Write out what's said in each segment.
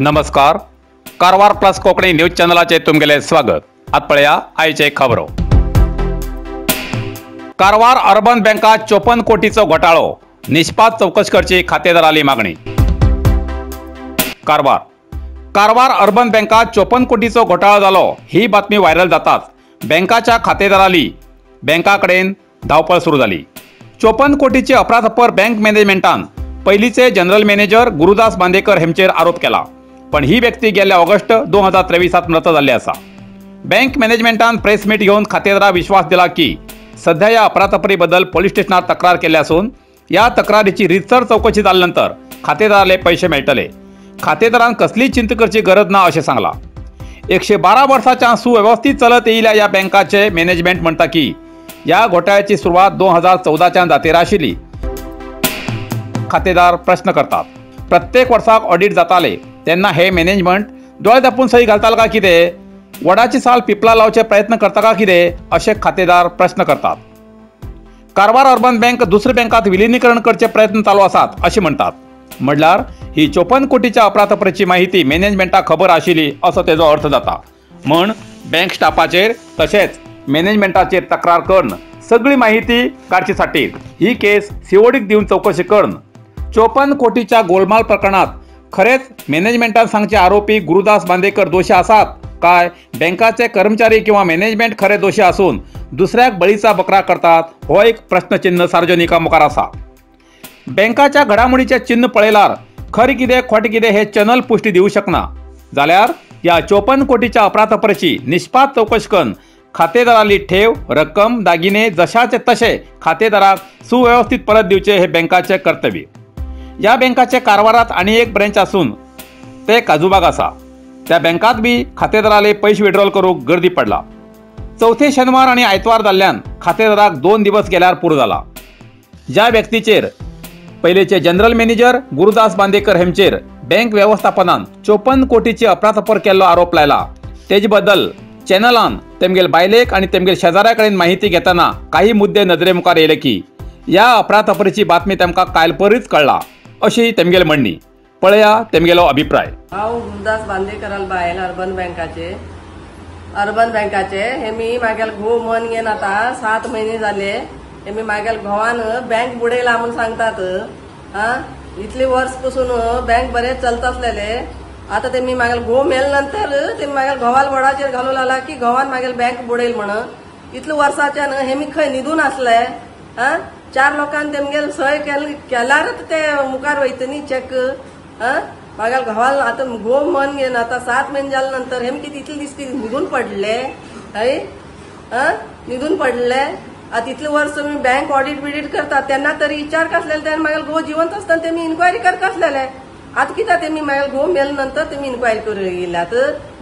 नमस्कार, Karwar plus Konkani news चॅनलाचे तुमगेले स्वागत। आत पळया आयचे खबरो। कारवार अर्बन बँकात 54 कोटीचो घोटाळो, निष्पात चौकशी करची खातेदाराली मागणी। कारवार अर्बन बँकात 54 कोटीचो घोटाळो जालो ही बातमी व्हायरल जाताच बँकाच्या खातेदाराली बँकाकडेन धावपळ सुरू झाली। 54 कोटीचे अफरातफर बँक मॅनेजमेंटान पयलीचे जनरल मॅनेजर गुरुदास बांदेकर हेंचेर आरोप केला, पण ही व्यक्ती गेल्या ऑगस्ट 2023 मृत जाल्ली आसा। बँक मॅनेजमेंटान प्रेस मीट घेऊन खातेदारांक विश्वास दिला की सध्या या अफरातफरी बद्दल पोलीस स्टेशनात तक्रार केली असून या तक्रारीची रितसर चौकशी जाल्यानंतर खातेदाराले पैसे मेळटले। खातेदारांक कसली चिंता करची गरज ना अशें सांगला। 112 वर्सांच्या सुव्यवस्थित चलत येयल्या या बँकाचे मॅनेजमेंट म्हणटा की या घोटाळ्याची सुरवात 2014 जातेर आशिल्ली। खातेदार प्रश्न करतात, प्रत्येक वर्साक ऑडिट जाताले तेन्ना हे मॅनेजमेंट दोळे धापून सही घालताल का कितें? वडाची साल पिपला लावचे प्रयत्न करता का कितें अशें खातेदार प्रश्न करतात। कारवार अर्बन बँक दुसऱ्या बँकात विलीनीकरण करचे प्रयत्न चालू आसात अशें म्हणतात। म्हणल्यार ही 54 कोटीच्या अफरातफरीची माहिती मॅनेजमेंटाक खबर आशिल्ली असो तेजो अर्थ जाता। म्हण बँक स्टाफाचेर तशेंच मॅनेजमेंटाचेर तक्रार करून सगळी माहिती काडची साठी ही केस सीओडीक दिवन चौकशी करून 54 कोटीच्या गोलमाल प्रकरणात खरेच मॅनेजमेंटान सांगचे आरोपी गुरुदास बांदेकर दोशी आसात काय बँकाचे कर्मचारी किंवा मॅनेजमेंट खरे दोशी असून दुसऱ्याक बळीचा बकरा करतात हो एक प्रश्नचिन्ह सार्वजनिका मुखार आसा। बँकाच्या घडामोडीचे चिन्ह पळयल्यार खरी कितें खोटें कितें हे चॅनल पुष्टी दिवूं शकना, जाल्यार या 54 कोटीच्या अफरातफरीची निष्पात चौकशी करून खातेदाराली ठेव रक्कम दागिने जशाचे तसे खातेदाराक सुव्यवस्थित परत दिवचे हे बँकाचे कर्तव्य। या बँकाचे कारवारात आणि एक ब्रँच असून ते काजूबाग आसा। त्या बँकात बी खातेदाराले पैसे विड्रॉल करूंक गर्दी पडला। चौथे शनिवार आणि आयतवार जाल्ल्यान खातेदाराक 2 दिवस गेल्यार पुरो जाला। ज्या व्यक्तीचेर पयलेचे जनरल मॅनेजर गुरुदास बांदेकर हेंचेर बँक व्यवस्थापनान 54 कोटीची अफरातफर केल्लो आरोप लायला तेजे बद्दल चॅनलान तेमगेल बायलेक आणि तेमगेल शेजाऱ्या कडेन माहिती घेताना काही मुद्दे नजरे मुखार येयले की या अफरातफरीची बातमी तेमकां कालपरीच कळला अशी तेमगेल म्हणणी। पळया तेमगेलो अभिप्राय। हांव गुरुदास बांदेकराल बायल अर्बन बँकाचे हे मी मागेल घोव मन घेन आता 7 महिने जाले। हे मी मागेल घोवान बँक बुडयला म्हणून सांगतात। इतले वर्ष पासून बँक बरे चलत असलेले आता ते मी मागेल घोव मेल नंतर ते मागेल घोवाल वडाचेर घालून आला की घोवान मागेल बँक बुडयल म्हणून। इतले वर्साच्यान हे मी खंय न्हिदून असले। 4 लोकांनी तेमगेल सय केल्यारच ते मुखार वयतनी चेक। मागेल घोवाल आता घोव मन घेन आता 7 महिने जाले नंतर हे किती इतले दिसती न्हिदून पडले हय न्हिदून पडले। आता इतले वर्ष मी बँक ऑडिट बिडीट करतात तेन्ना तरी विचार कसलेले तेन्ना मागेल घोव जिवंत आसतना तेमी इन्क्वायरी करता आसलेले। आता कित्याक तेमी मागेल घोव मेल नंतर तेमी इन्क्वायरी करूंक येयल्यात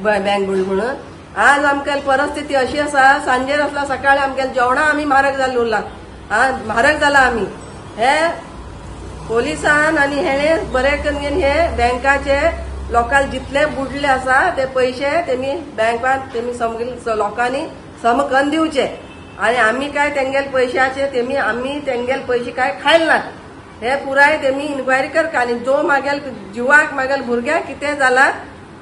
बँक बुड म्हणून। आज आमगेल परिस्थिती अशी आसा, सांजेर आसला सकाळी आमगेल जेवणा आमी म्हारग जाल्ली उरला। म्हारग जाला आमी हे पोलिसान आणि हेणे बरे करून हे बँकाचे लोकांक जितले बुडले आसा ते पैसे तेमी बँकात तेमी लोकांनी समकन दिवचे आणि आमी काय तेंगेल पैशाचे तेमी आमी तेंगेल पैसे काय खायले नात हे पुराय तेमी इन्क्वायरी करता। आणि जो मागेल जिवाक मागेल भुरग्याक कितें जाला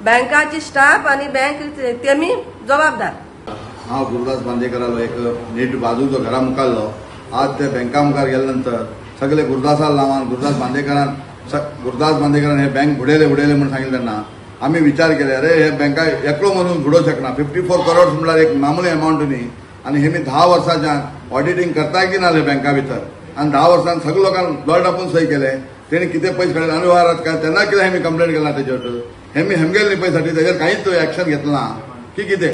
बँकाची स्टाफ आणि बँक तेमी जबाबदार। हांव गुरुदास बांदेकरालो एक नीट बाजूचो घरा मुखारलो। आज ते बँका मुखार गेल्यानंतर सगळे गुरुदासा नांवान गुरुदास बांदेकरान हे बँक बुडयले म्हणून सांगितले तेन्ना आम्ही विचार केले अरे हे बँका एकलो म्हणून बुडोवंक शकना। 54 करोड म्हणल्यार एक मामुली अमाउंट न्ही आणि हे मी 10 वर्सांच्यान ऑडिटिंग करताय की नाले बँका भितर आणि 10 वर्सांत सगळे लोकांक दोळ धापून सही केले। तेणी कितें पयशे काडले अनुवारात काय तेन्ना कितें हेमी कंप्लेंट केला तेजेर हेमी हेमगेल न्ही पयसाठी तेजेर कांयच एक्शन घेतला ना की कितें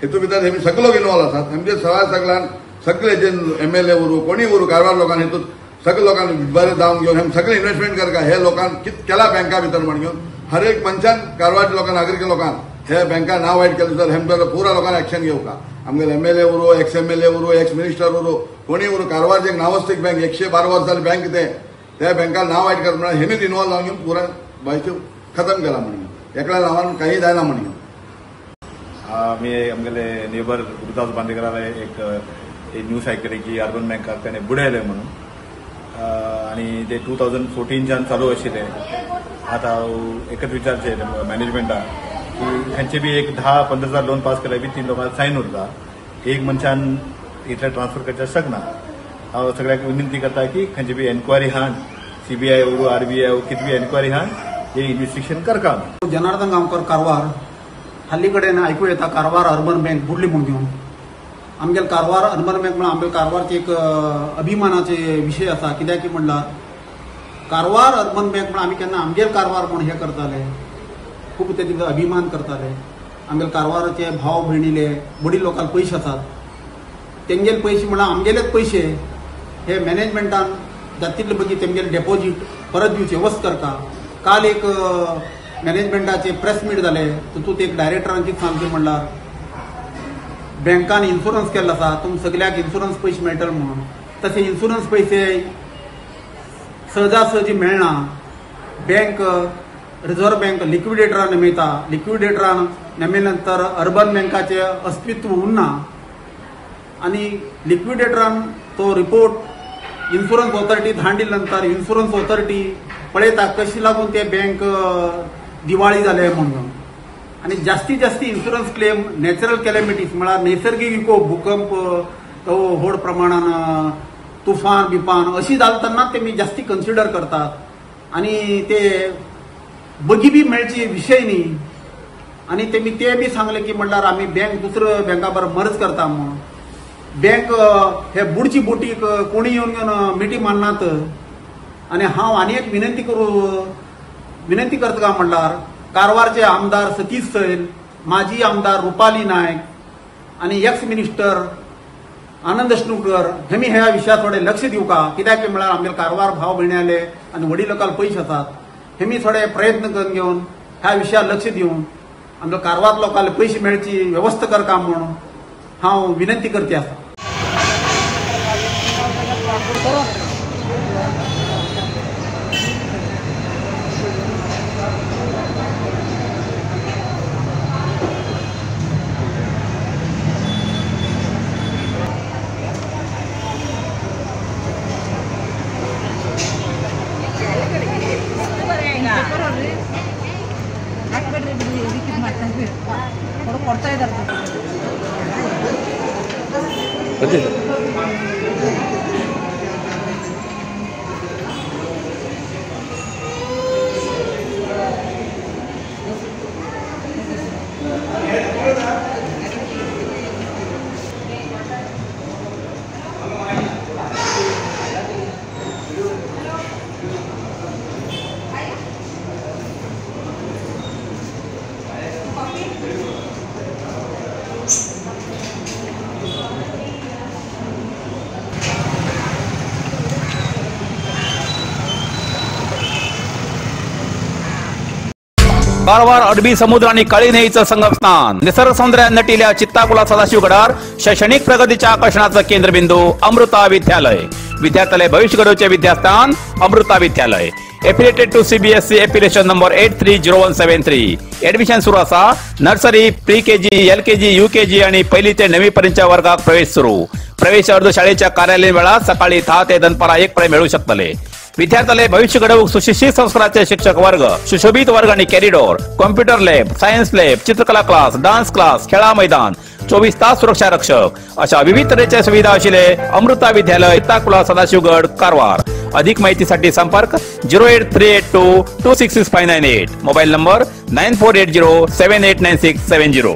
हेतू भितर हेमी सगळे लोक इन्वॉल्व आसात। हेमचे सगळ्यान सगळे जे MLA उरू कोणी उरू कारवार लोकांनी हेतून सगळे लोकांनी बरें जावन घेवन हे सगळे इन्व्हेस्टमेंट करता हे लोकांक कितें केला बँका भितर म्हण घेवन हर एक मनशान कारवारच्या लोकांक नागरीक लोकांक हे बँका नांव वायट केलें तर हेमच्या पुरा लोकांनी एक्शन घेवका। आमगेले MLA उरू x MLA उरू ex minister उरू कोणी उरू कारवार एक नावस्तीक बँक 112 वर्स जाली बँक ते बँका नांव वायट करता म्हणून हेमीच इन्वॉल्व जावन घेवन पुरा बायच्यो खतम केला म्हणून एकल्या नावान काही जायना म्हण मी आमगेले नेबर गुरुदास बांदेकराला एक न्यूज आयकली की अर्बन बँकाक त्याने बुडयले म्हणून आणि ते 2014च्यान चालू आशिल्ले. आता हांव एकच विचारचे मॅनेजमेंटाक की खंयचे बी एक 10-15 लोन पास केल्यार बी 3 लोकांक सायन उरता, एक मनशान इतले ट्रान्सफर करचे शकना. हांव सगळ्यांक विनंती करता की खंयची बी एन्क्वायरी हाड, CBI वो RBI वो कितें बी एन्क्वायरी हाड, हे इन्व्हेस्टिगेशन करका. जनार्दन गांवकर कारवार. हाल्ली कडेन आयकूं येता कारवार अर्बन बँक बुडली म्हूण घेवन. आमगेले कारवार अर्बन बँक म्हणून आमगेले कारवारचे एक अभिमानाचे विषय आसा. कित्याक की म्हणल्यार कारवार अर्बन बँक म्हणून आमी केन्ना आमगेले कारवार म्हणून हे करताले, खूब तेजे अभिमान करताले. आमगेले कारवाराचे भाव भयणीले वडील लोकांक पयशे आसात, तेंगेले पयशे म्हणल्यार आमगेलेच पयशे हे मॅनेजमेंटान जातिल्ले बेगीन तेंगेले डेपॉझिट परत दिवचे व्यवस्थ करता. काल एक मॅनेजमेंटाचे प्रेस मीट जाले, तितूंत एक डायरेक्टरान कितें सांगलें म्हणल्यार बँकान इन्शुरन्स केल्लो आसा, तुमकां सगळ्याक इन्शुरन्स पयशे मेळटले म्हणून. तसे इन्शुरन्स पयशे सहजासहजी मेळना. बँक रिझर्व्ह बँक लिक्विडेटरान नेमयता. लिक्विडेटरान नेमिल्या नंतर अर्बन बँकाचें अस्तित्व उरना आणि लिक्विडेटरान तो रिपोर्ट इन्शुरन्स ऑथॉरिटी धाडिल्ल्या नंतर इन्शुरन्स ऑथॉरिटी पळयता कशी लागून ते बँक दिवाळी जाले म्हणून. आणि जास्तीत जास्त इन्शुरन्स क्लेम नॅचरल कॅलेमिटीज म्हळ्यार नैसर्गिक विकोप, भूकंप, तो व्हड प्रमाणान तुफान बिफान अशी जाता तेन्ना तेमी जास्ती कन्सिडर करतात. आणि ते बगी बी मेळची विशय न्ही. आणि तेमी ते बी सांगले की म्हणल्यार आमी बँक दुसऱ्या बँका बरोबर मर्ज करता म्हणून. बँक हे बुडची बोटीक कोणी येवन मिटी मारनात. आणि हांव आनी एक विनंती करता काय म्हणल्यार कारवारचे आमदार सतीश सैल, माजी आमदार रुपाली नायक आणि एक्स मिनिस्टर आनंद अश्नुकर हेमी ह्या विशयात थोडे लक्ष दिवका. कित्याक म्हळ्यार आमगेले कारवार भाव भयणाले आनी वडील लोकांक पयशे आसात, हेमी थोडे प्रयत्न करून घेवन ह्या विशयात लक्ष दिवन आमच्या कारवार लोकांक पयशे मेळची व्यवस्था करता म्हणून हांव विनंती करते आसा. ಕೊಡ್ತಾ ಇದ್ದಾರೆ. कारवार अरबी समुद्र आणि काळी नदीचं संगमस्थान, निसर्ग सौंदर्याने नटिल्या चित्ताकुला सदाशिवगडार शैक्षणिक प्रगतीच्या आकर्षणाचं केंद्रबिंदू अमृता विद्यालय. विद्यार्थ्यालय भविष्य घडवचे विद्यास्थान Amrita Vidyalaya. Affiliated to CBSE application number 830173. Admission सुरू असा. Nursery, pre KG, LKG, UKG आणि 1ली ते 9वी पर्यंतच्या वर्गात प्रवेश सुरू. प्रवेश अर्ज शाळेच्या कार्यालयीन वेळा सकाळी 10 ते दनपारा 1 पर्यंत मिळू शकतले. विद्यार्थ्यालय भविष्य घडवूक सुशिक्षित संस्काराचे शिक्षक वर्ग, सुशोभित वर्ग आणि corridor, computer lab, science lab, चित्रकला क्लास, डान्स क्लास, खेळा मैदान, 24 तास सुरक्षा रक्षक अशा विविध तऱ्हेच्या सुविधा असलेले अमृता विद्यालय, चित्ताकुला सदाशिवगड, कारवार. अधिक माहितीसाठी संपर्क 08382266598. Mobile number 9480789670.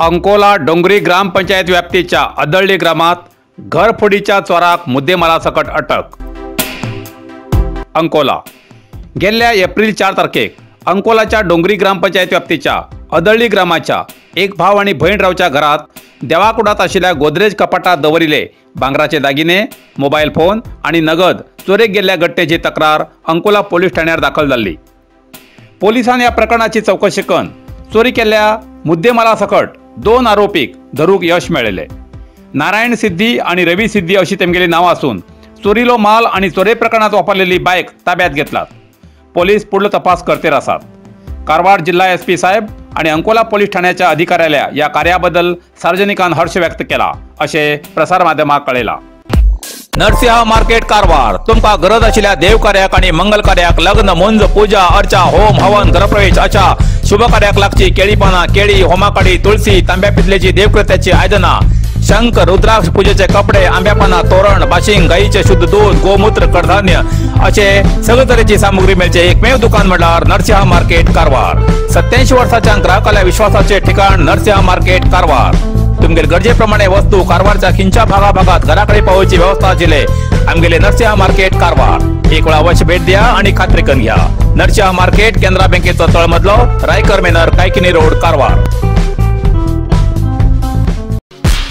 अंकोला डोंगरी ग्रामपंचायत व्याप्तीच्या अदळली ग्रामात घरफोडीच्या चोराक मुद्देमालासकट अटक. अंकोला गेल्या एप्रिल 4 तारखेक अंकोलाच्या डोंगरी ग्रामपंचायत व्याप्तीच्या अदळली ग्रामाच्या एक भाव आणि भयण रावच्या घरात देवाकुडात आशिल्ल्या गोदरेज कपाटात दवरिले भांगराचे दागिने, मोबाईल फोन आणि नगद चोरेक गेल्ल्या घटनेची तक्रार अंकोला पोलीस ठाण्यात दाखल झाली. पोलिसांनी या प्रकरणाची चौकशी करून चोरी केल्ल्या मुद्देमालासकट 2 आरोपीक धरूक यश मेळयले. नारायण सिद्धी आणि रवी सिद्धी अशी तेमगेली नावं असून चोरीलो माल आणि चोरे प्रकरणात वापरलेली बायक ताब्यात घेतलात. पोलीस पुढील तपास करते आसात. कारवार जिल्हा SP साहेब आणि अंकोला पोलीस ठाण्याच्या अधिकाऱ्याल्या या कार्याबद्दल सार्वजनिकान हर्ष व्यक्त केला असे प्रसार माध्यमाक कळयला. नरसिंहा मार्केट कारवार तुमका गरज आशिल्ल्या देवकार्याक आणि मंगल कार्याक, लग्न, मुंज, पूजा, अर्चा, होम, हवन, गृहप्रवेश अशा शुभ कार्याक लागची केळी पाना, केळी, होमाकाडी, तुळशी, तांब्या पितलेची देवकृत्याची आयदना, शंख, रुद्राक्ष पूजेचे कपडे, आंब्या पाना, तोरण, बाशिंग, गाईचे शुद्ध दूध, गोमूत्र, कडधान्य असे सगळे तरेची सामुग्री मेळचे एकमेव दुकान म्हणल्यार नरसिंहा मार्केट कारवार. 87 वर्सांच्या ग्राहकाला विश्वासाचे ठिकाण नरसिंहा मार्केट कारवार. तुमगेर गरजेप्रमाणे वस्तू कारवारच्या खिंच्या भागाभागात घराकडे पावोवची व्यवस्था आशिल्ले आमगेले नरसिंहा मार्केट कारवार. एक वेळा अवश्य भेट द्या आणि खात्री करून घ्या. नरसिंहा मार्केट, केंद्रा बँकेचो तळमजलो, रायकर मेनर, Kaikini road, Karwar.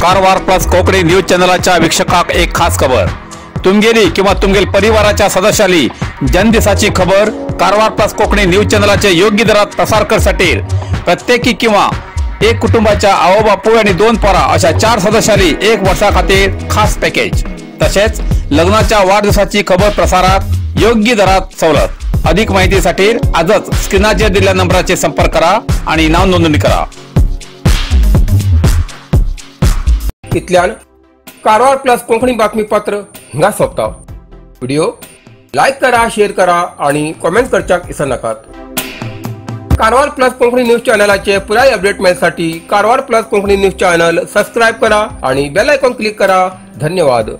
Karwar plus Konkani news चॅनलाच्या वीक्षकाक एक खास खबर. तुमगेली किंवा तुमगेल परिवाराच्या सदस्याली जनदिसाची खबर कारवार प्लस कोकणी न्यूज चॅनलाचे योग्य दरात प्रसार करण्यासाठी प्रत्येकी किंवा एक कुटुंबाच्या आवो बापू आणि 2 पोरा अशा 4 सदस्यांनी 1 वर्षा खातीर खास पॅकेज. तसेच लग्नाच्या वाढदिवसाची खबर प्रसारात योग्य दरात सवलत. अधिक माहितीसाठी आजच स्क्रीनाचेर दिलेल्या नंबराचे संपर्क करा आणि नाव नोंदणी करा. इतल्यान कारवार प्लस कोंकणी बातमीपत्र हिंगा सोंपता. व्हिडिओ लाईक करा, शेअर करा आणि कमेंट करच्याक विसरू नकात. कारवार प्लस कोंकणी न्यूज चॅनलाचे पुराय अपडेट मिळण्यासाठी Karwar plus Konkani news channel subscribe करा आणि बेल आयकॉन क्लिक करा. धन्यवाद.